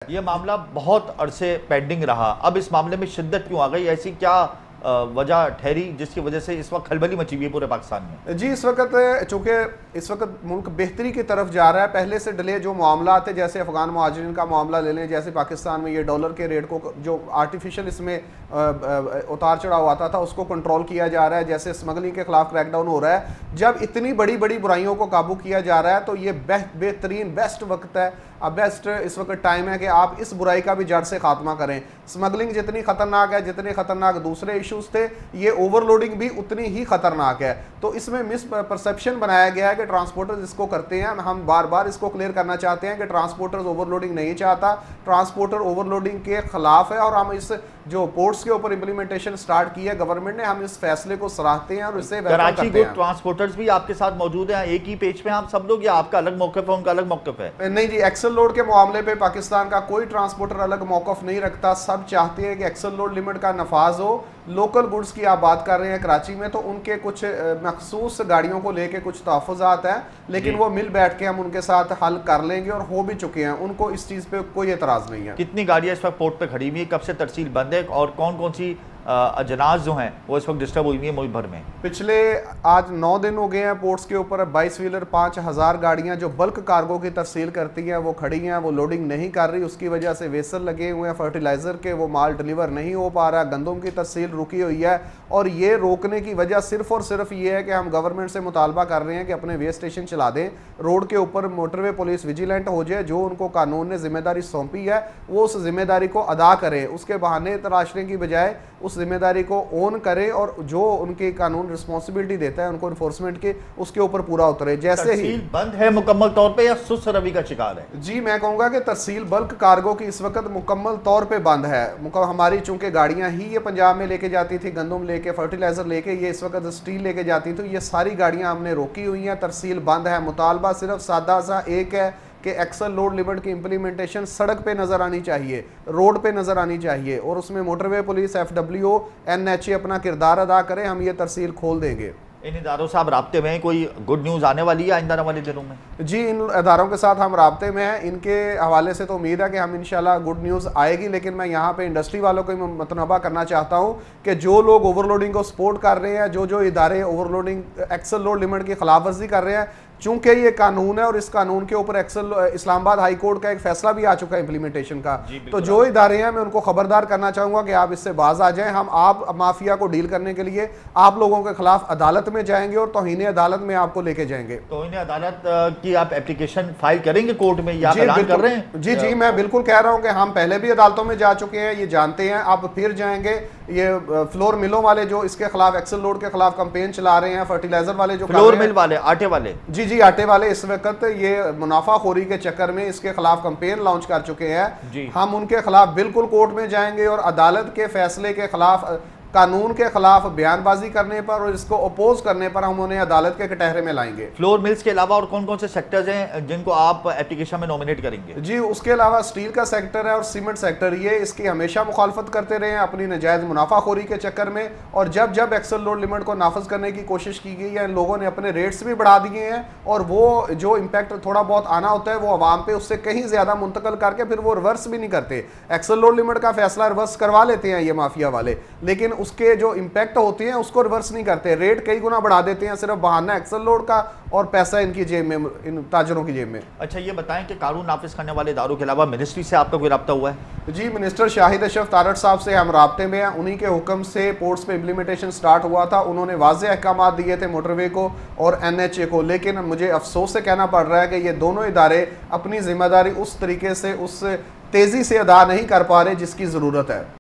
ये मामला बहुत अरसे पेंडिंग रहा, अब इस मामले में शिद्दत क्यों आ गई? ऐसी क्या वजह ठहरी जिसकी वजह से इस वक्त खलबली मची हुई है पूरे पाकिस्तान में? जी, इस वक्त चूँकि इस वक्त मुल्क बेहतरी की तरफ जा रहा है। पहले से डिले जो मामला थे, जैसे अफगान मुहाजिरीन का मामला ले लें, जैसे पाकिस्तान में ये डॉलर के रेट को जो आर्टिफिशियल इसमें उतार चढ़ाव आता था उसको कंट्रोल किया जा रहा है, जैसे स्मगलिंग के खिलाफ क्रैकडाउन हो रहा है। जब इतनी बड़ी बड़ी बुराइयों को काबू किया जा रहा है तो ये बेहतरीन बेस्ट वक्त है, अब बेस्ट इस वक्त टाइम है कि आप इस बुराई का भी जड़ से खात्मा करें। स्मगलिंग जितनी खतरनाक है, जितने खतरनाक दूसरे इश्यूज थे, ये ओवरलोडिंग भी उतनी ही खतरनाक है। तो इसमें मिस परसेप्शन बनाया गया है कि ट्रांसपोर्टर्स इसको करते हैं। हम बार बार इसको क्लियर करना चाहते हैं कि ट्रांसपोर्टर्स ओवरलोडिंग नहीं चाहता, ट्रांसपोर्टर ओवरलोडिंग के खिलाफ है। और हम इस जो पोर्ट्स के ऊपर इंप्लीमेंटेशन स्टार्ट की है गवर्नमेंट ने, हम इस फैसले को सराहते हैं और इसे कराची को ट्रांसपोर्टर्स भी आपके साथ मौजूद हैं एक ही पेज पे आप सब लोग, या आपका अलग मौक़िफ़ है उनका अलग मौक़िफ़ है? नहीं जी, एक्सल लोड के मामले पे पाकिस्तान का कोई ट्रांसपोर्टर अलग मौक़िफ़ नहीं रखता। सब चाहते हैं कि एक्सल लोड लिमिट का नफाज हो। लोकल गुड्स की आप बात कर रहे हैं कराची में, तो उनके कुछ मखसूस गाड़ियों को लेके कुछ तहफ़्फ़ुज़ात हैं, लेकिन वो मिल बैठ के हम उनके साथ हल कर लेंगे और हो भी चुके हैं। उनको इस चीज़ पे कोई एतराज़ नहीं है। कितनी गाड़ियाँ इस वक्त पोर्ट पे खड़ी हुई है, कब से तरसील बंद है, और कौन कौन सी अजनास जो हैं वो इस वक्त डिस्टर्ब हुई है मुल्क भर में? पिछले आज 9 दिन हो गए हैं पोर्ट्स के ऊपर 22 व्हीलर 5000 गाड़ियां जो बल्क कार्गो की तरसील करती हैं वो खड़ी हैं, वो लोडिंग नहीं कर रही। उसकी वजह से वेसल लगे हुए हैं फर्टिलाइज़र के, वो माल डिलीवर नहीं हो पा रहा। गंदम की तरसील रुकी हुई है और ये रोकने की वजह सिर्फ और सिर्फ ये है कि हम गवर्नमेंट से मुतालबा कर रहे हैं कि अपने वे स्टेशन चला दें, रोड के ऊपर मोटरवे पुलिस विजिलेंट हो जाए। जो उनको कानून ने जिम्मेदारी सौंपी है वो उस जिम्मेदारी को अदा करें, उसके बहाने तराशने की बजाय उस जिम्मेदारी को ओन करें और जो उनकी कानून रिस्पॉन्सिबिलिटी देता है उनको इन्फोर्समेंट के, उसके ऊपर पूरा उतरे। जैसे ही बंद है मुकम्मल तौर पे या सुस्त रवि का शिकार है? जी, मैं कहूँगा कि तरसील बल्क कार्गो की इस वक्त मुकम्मल तौर पे बंद है। हमारी चूंकि गाड़ियाँ ही ये पंजाब में लेके जाती थी, गंदम लेके, फर्टिलाइज़र लेके, ये इस वक्त स्टील लेके जाती थी, ये सारी गाड़ियाँ हमने रोकी हुई हैं। तरसील बंद है। मुतालबा सिर्फ सादा सा एक है कि एक्सल लोड लिमिट की इंप्लीमेंटेशन सड़क पे नज़र आनी चाहिए, रोड पे नज़र आनी चाहिए, और उसमें मोटरवे पुलिस, FWO, NHA अपना किरदार अदा करें। हम ये तरसील खोल देंगे। इन इदारों से आप राब्ते में हैं, कोई गुड न्यूज़ आने वाली है आइंदा वाले दिनों में? जी, इन इदारों के साथ हम राब्ते में हैं। इनके हवाले से तो उम्मीद है कि हम इंशाल्लाह गुड न्यूज़ आएगी, लेकिन मैं यहाँ पे इंडस्ट्री वालों को मतनबा करना चाहता हूँ कि जो लोग ओवरलोडिंग को सपोर्ट कर रहे हैं, जो इदारे ओवरलोडिंग एक्सल लोड लिमिट की खिलाफ वर्जी कर रहे हैं, चूंकि ये कानून है और इस कानून के ऊपर इस्लामाबाद हाई कोर्ट का एक फैसला भी आ चुका है इंप्लीमेंटेशन का, तो जो इदारे हैं मैं उनको खबरदार करना चाहूँगा कि आप इससे बाज आ जाएं। हम आप माफिया को डील करने के लिए आप लोगों के खिलाफ अदालत में जाएंगे और तौहीन अदालत में आपको लेके जाएंगे। तौहीन अदालत की आप एप्लीकेशन फाइल करेंगे कोर्ट में या ऐलान कर रहे हैं? जी जी, मैं बिल्कुल कह रहा हूँ कि हम पहले भी अदालतों में जा चुके हैं, ये जानते हैं। आप फिर जाएंगे। ये फ्लोर मिलों वाले जो इसके खिलाफ एक्सल लोड के खिलाफ कैंपेन चला रहे हैं, फर्टिलाइजर वाले जो फ्लोर मिल वाले, आटे वाले, जी आटे वाले इस वक्त ये मुनाफाखोरी के चक्कर में इसके खिलाफ कैंपेन लॉन्च कर चुके हैं। हम उनके खिलाफ बिल्कुल कोर्ट में जाएंगे और अदालत के फैसले के खिलाफ, कानून के खिलाफ बयानबाजी करने पर और इसको अपोज करने पर हम उन्हें अदालत के कटहरे में लाएंगे। फ्लोर मिल्स के अलावा और कौन कौन से सेक्टर्स हैं जिनको आप एप्लीकेशन में नॉमिनेट करेंगे? जी, उसके अलावा स्टील का सेक्टर है और सीमेंट सेक्टर, ये इसकी हमेशा मुखालफत करते रहे हैं अपनी नजायज़ मुनाफाखोरी के चक्कर में। और जब जब एक्सल लोड लिमिट को नाफज करने की कोशिश की गई है, इन लोगों ने अपने रेट्स भी बढ़ा दिए हैं और वो जो इम्पैक्ट थोड़ा बहुत आना होता है वो आवाम पे उससे कहीं ज़्यादा मुंतकल करके फिर वो रिवर्स भी नहीं करते। एक्सल लोड लिमिट का फैसला रिवर्स करवा लेते हैं ये माफिया वाले, लेकिन उसके जो इम्पैक्ट होती हैं उसको रिवर्स नहीं करते, रेट कई गुना बढ़ा देते हैं, सिर्फ बहाना एक्सल लोड का और पैसा इनकी जेब में, इन ताजरों की जेब में। अच्छा, ये बताएं कि कानून नाफिज करने वाले इदारों के अलावा मिनिस्ट्री से आपका कोई रब्ता हुआ है? जी, मिनिस्टर शाहिद अशरफ तारड़ साहब से हम राब्ते में हैं। उन्हीं के हुक्म से पोर्ट्स पे इम्प्लीमेंटेशन स्टार्ट हुआ था। उन्होंने वाज़ेह अहकाम दिए थे मोटरवे को और NHA को, लेकिन मुझे अफसोस से कहना पड़ रहा है कि ये दोनों इदारे अपनी जिम्मेदारी उस तरीके से, उस तेज़ी से अदा नहीं कर पा रहे जिसकी ज़रूरत है।